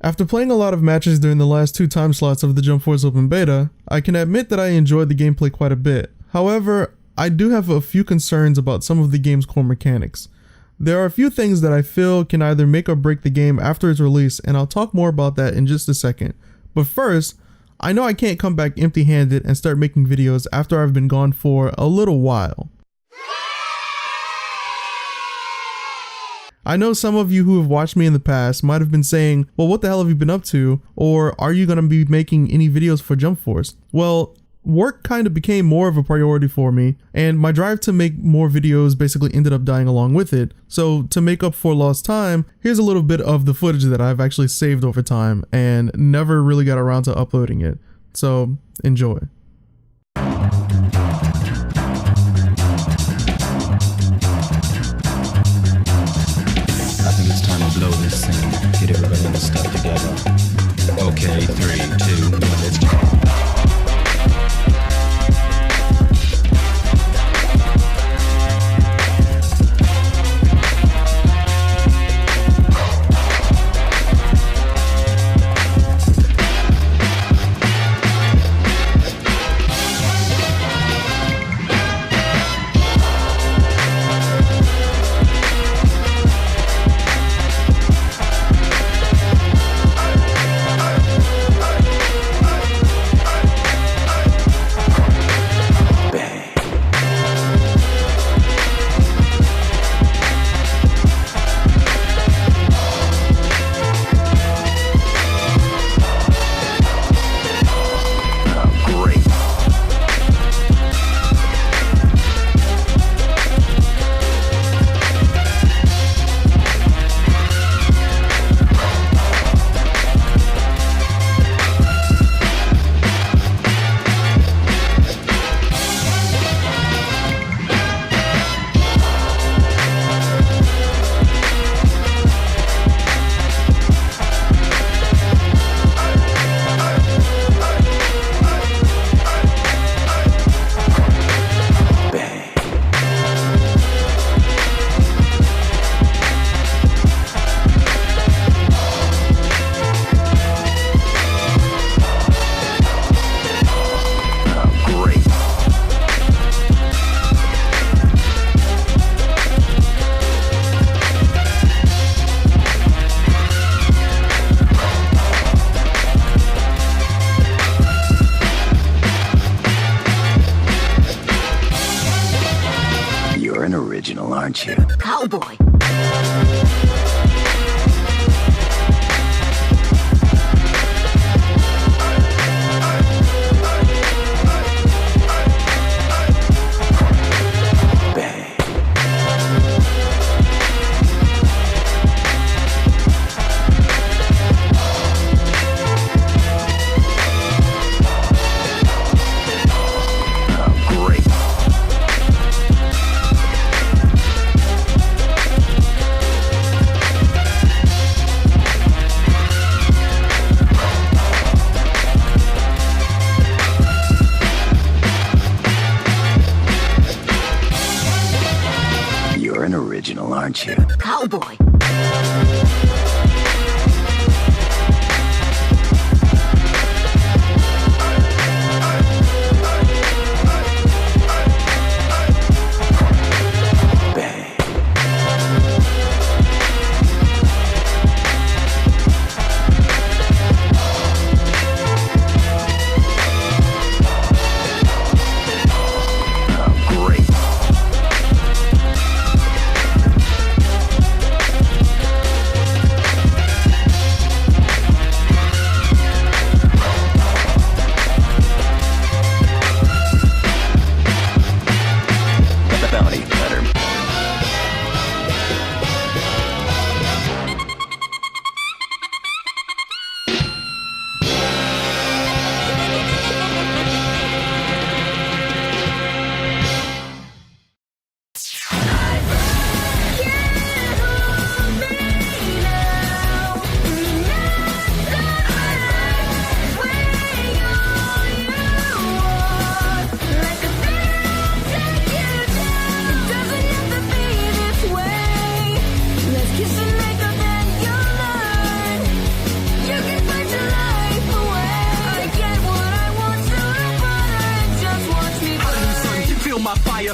After playing a lot of matches during the last 2 time slots of the Jump Force Open Beta, I can admit that I enjoyed the gameplay quite a bit. However, I do have a few concerns about some of the game's core mechanics. There are a few things that I feel can either make or break the game after its release, and I'll talk more about that in just a second. But first, I know I can't come back empty-handed and start making videos after I've been gone for a little while. I know some of you who have watched me in the past might have been saying, well, what the hell have you been up to? Or are you going to be making any videos for Jump Force? Well, work kind of became more of a priority for me, and my drive to make more videos basically ended up dying along with it. So to make up for lost time, here's a little bit of the footage that I've actually saved over time and never really got around to uploading it. So enjoy. Blow this thing, get everybody in the stuff together. Okay, 3, 2, 1, let's go. Aren't you? Cowboy. Aren't you? Cowboy. Great.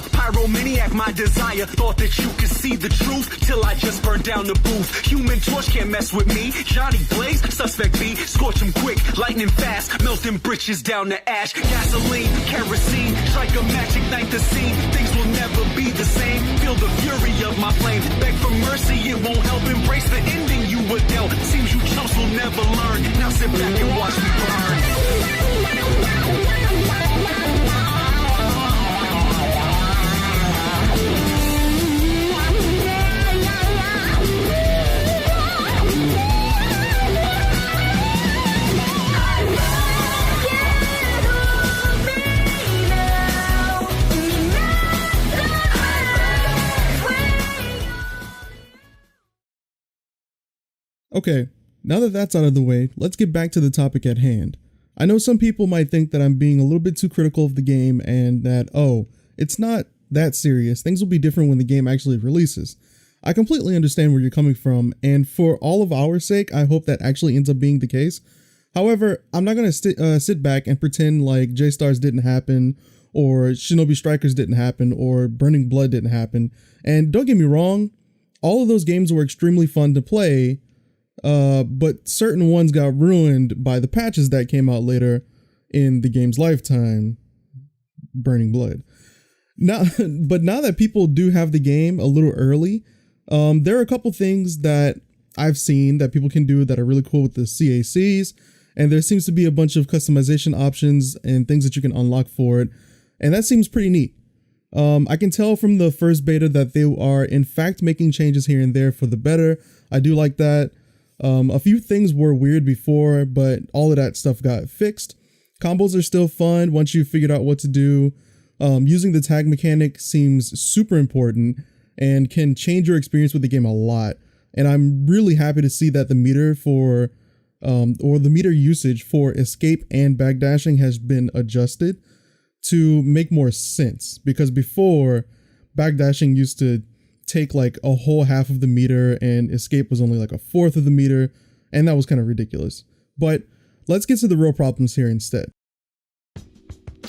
fire. Pyromaniac, my desire. Thought that you could see the truth till I just burned down the booth. Human Torch can't mess with me. Johnny Blaze, suspect B. Scorch him quick, lightning fast. Melting britches down to ash. Gasoline, kerosene. Strike a match, ignite the scene. Things will never be the same. Feel the fury of my flame. Beg for mercy, it won't help. Embrace the ending you were dealt. Seems you chumps will never learn. Now sit back and watch me burn. Okay, now that that's out of the way, let's get back to the topic at hand. I know some people might think that I'm being a little bit too critical of the game and that, oh, it's not that serious. Things will be different when the game actually releases. I completely understand where you're coming from, and for all of our sake, I hope that actually ends up being the case. However, I'm not going to sit back and pretend like J-Stars didn't happen, or Shinobi Strikers didn't happen, or Burning Blood didn't happen. And don't get me wrong, all of those games were extremely fun to play, but certain ones got ruined by the patches that came out later in the game's lifetime. Burning Blood. Now that people do have the game a little early, there are a couple things that I've seen that people can do that are really cool with the CACs, and there seems to be a bunch of customization options and things that you can unlock for it, and that seems pretty neat. I can tell from the first beta that they are in fact making changes here and there for the better. I do like that. A few things were weird before, but all of that stuff got fixed. Combos are still fun once you figured out what to do. Using the tag mechanic seems super important and can change your experience with the game a lot. And I'm really happy to see that the meter for, or the meter usage for escape and backdashing has been adjusted to make more sense. Because before, backdashing used to take like a whole half of the meter and escape was only like a fourth of the meter, and that was kind of ridiculous. But let's get to the real problems here instead.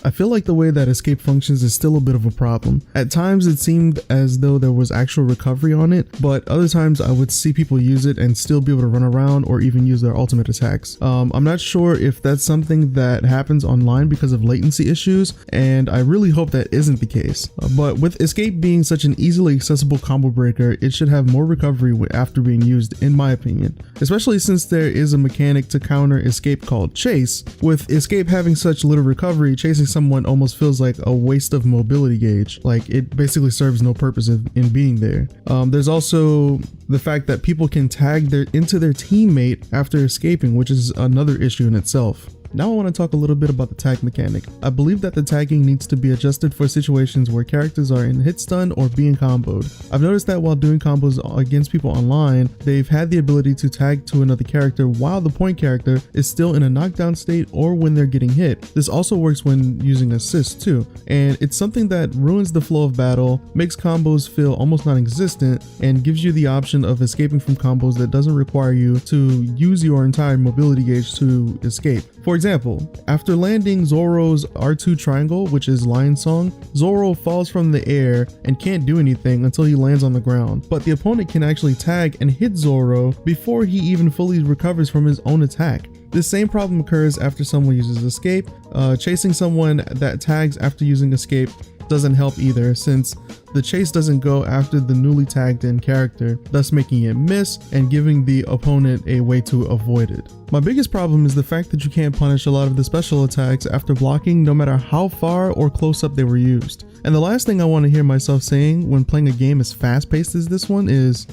I feel like the way that escape functions is still a bit of a problem. At times it seemed as though there was actual recovery on it, but other times I would see people use it and still be able to run around or even use their ultimate attacks. I'm not sure if that's something that happens online because of latency issues, and I really hope that isn't the case. But with escape being such an easily accessible combo breaker, it should have more recovery after being used, in my opinion. Especially since there is a mechanic to counter escape called chase. With escape having such little recovery, chasing someone almost feels like a waste of mobility gauge. Like, it basically serves no purpose in being there. There's also the fact that people can tag into their teammate after escaping, which is another issue in itself. Now I want to talk a little bit about the tag mechanic. I believe that the tagging needs to be adjusted for situations where characters are in hit stun or being comboed. I've noticed that while doing combos against people online, they've had the ability to tag to another character while the point character is still in a knockdown state or when they're getting hit. This also works when using assists too, and it's something that ruins the flow of battle, makes combos feel almost non-existent, and gives you the option of escaping from combos that doesn't require you to use your entire mobility gauge to escape. For example, after landing Zoro's R2 triangle, which is Lion Song, Zoro falls from the air and can't do anything until he lands on the ground, but the opponent can actually tag and hit Zoro before he even fully recovers from his own attack. This same problem occurs after someone uses escape. Chasing someone that tags after using escape doesn't help either, since the chase doesn't go after the newly tagged in character, thus making it miss and giving the opponent a way to avoid it. My biggest problem is the fact that you can't punish a lot of the special attacks after blocking, no matter how far or close up they were used. And the last thing I want to hear myself saying when playing a game as fast paced as this one is,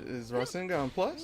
is Rasengan plus?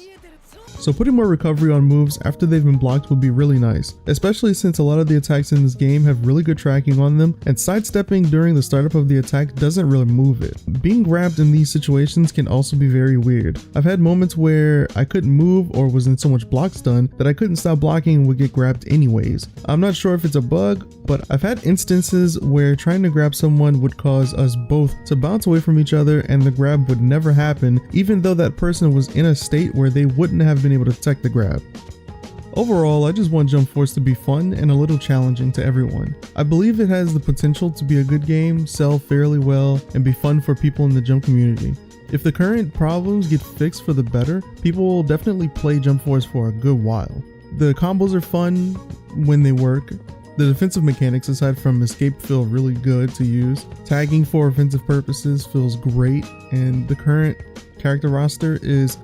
So putting more recovery on moves after they've been blocked would be really nice, especially since a lot of the attacks in this game have really good tracking on them, and sidestepping during the startup of the attack doesn't really move it. Being grabbed in these situations can also be very weird. I've had moments where I couldn't move or was in so much block stun that I couldn't stop blocking and would get grabbed anyways. I'm not sure if it's a bug, but I've had instances where trying to grab someone would cause us both to bounce away from each other and the grab would never happen, even though that person was in a state where they wouldn't have been able to detect the grab. Overall, I just want Jump Force to be fun and a little challenging to everyone. I believe it has the potential to be a good game, sell fairly well, and be fun for people in the Jump community. If the current problems get fixed for the better, people will definitely play Jump Force for a good while. The combos are fun when they work. The defensive mechanics aside from escape feel really good to use. Tagging for offensive purposes feels great, and the current character roster is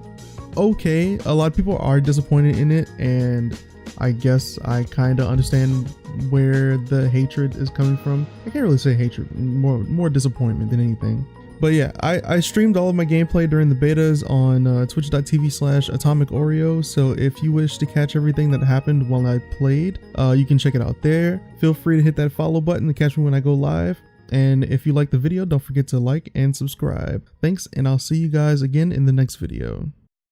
okay. A lot of people are disappointed in it, and I guess I kind of understand where the hatred is coming from. I can't really say hatred, more disappointment than anything. But yeah, I streamed all of my gameplay during the betas on twitch.tv/AtomicOreo, so if you wish to catch everything that happened while I played, you can check it out there. Feel free to hit that follow button to catch me when I go live. And if you like the video, don't forget to like and subscribe. Thanks, and I'll see you guys again in the next video.